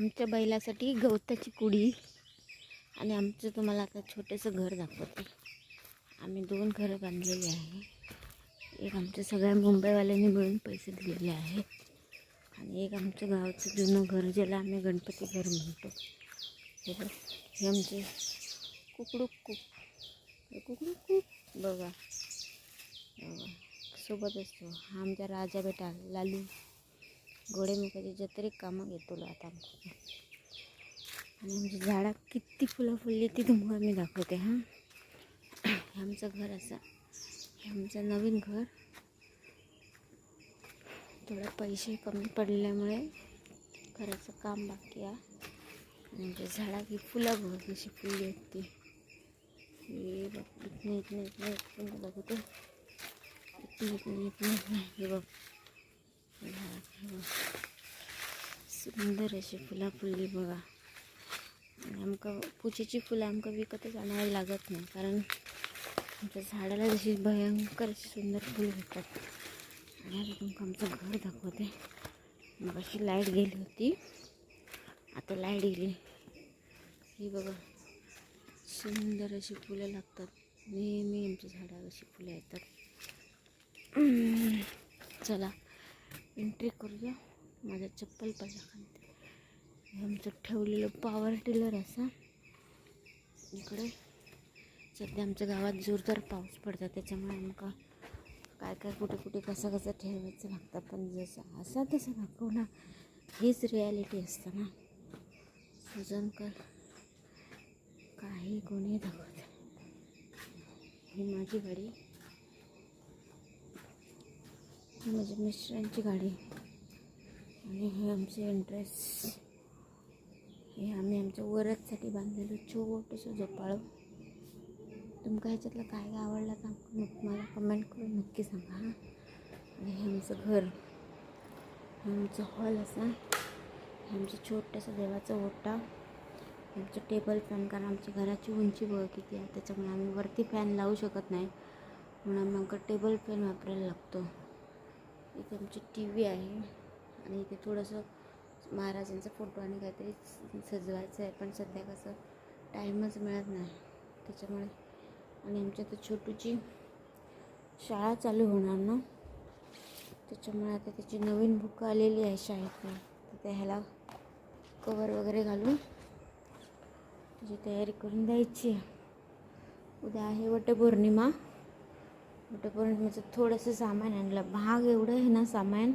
आमच्या बैलासाठी गवताची कुडी आणि आमचं तुम्हाला आता छोटंसं घर दाखवते. आम्ही 2 घरं बांधलेली आहे. एक आमच्या सगळ्या मुंबईवाल्यांनी मिळून पैसे दिलेले आहे आणि एक आमचं गावचं जुनं घर ज्याला आम्ही गणपती घर म्हणतो. हे आमचे कुकडूक बघा सोबत असतो. हा आमचा राजा बेटा लालू घोडेमुखाची जत्रेक कामं येतो आता आमच्या. आणि आमच्या झाडात किती फुलं फुलली ती तुम्हाला मी दाखवते. हे आमचं घर असं, हे आमचं नवीन घर. थोडं पैसे कमी पडल्यामुळे घराचं काम बाकी आहे. आणि आमच्या झाडात ही फुलं बघ कशी फुलली आहेत ती. हे बघ इथनं दाखवते. हे बघ सुंदर अशी फुलं फुलली बघा. आणि आमका पूजेची फुलं आमका विकतच आणायला लागत नाही, कारण आमच्या झाडाला जशी भयंकर अशी सुंदर फुलं भेटतात. आणि आता तुमका आमचं घर दाखवते. मग अशी लाईट गेली होती, आता लाईट गेली. ही बघा सुंदर अशी फुलं लागतात. नेहमी आमच्या झाडावर अशी फुलं येतात. चला एंट्री करूया. माझ्या चप्पल पाहिजे खालते. हे आमचं ठेवलेलं पॉवर टिलर असं. इकडे सध्या आमच्या गावात जोरदार पाऊस पडतात, त्याच्यामुळे आमका काय कुठे कसं ठेवायचं लागतं. पण जसं असा तसं दाखवणं हीच रिॲलिटी असतं ना. सजन काही कोणी दाखवतं. ही माझी गाडी, ही माझ्या मिस्टरांची गाडी. आणि हे आमचे एंट्रेस. हे आम्ही आमच्या वरचसाठी बांधलेलं छोटंसं झोपाळं. तुमका ह्याच्यातलं काय आवडलं तर मला कमेंट करून नक्की सांगा. आणि हे आमचं घर, हे आमचं हॉल असा. हे आमचं छोटंसं देवाचं ओटा. आमचं टेबल फॅन, कारण आमच्या घराची उंची बघ किती आहे, त्याच्यामुळे आम्ही वरती फॅन लावू शकत नाही, म्हणून आमका टेबल फॅन वापरायला लागतो. इथे आमची TV आहे आणि इथे थोडंसं महाराजांचा फोटो आणि काहीतरी सजवायचं आहे, पण सध्या कसं टाईमच मिळत नाही त्याच्यामुळे. आणि आमच्या आता छोटूची शाळा चालू होणार ना, त्याच्यामुळे आता त्याची नवीन बुक आलेली आहे शाळेतनं, तर त्या ह्याला कवर वगैरे घालून त्याची तयारी करून द्यायची आहे. उद्या आहे वटपौर्णिमा. वटपौर्णिमेचं थोडंसं सामान आणलं. महाग एवढं आहे ना सामान,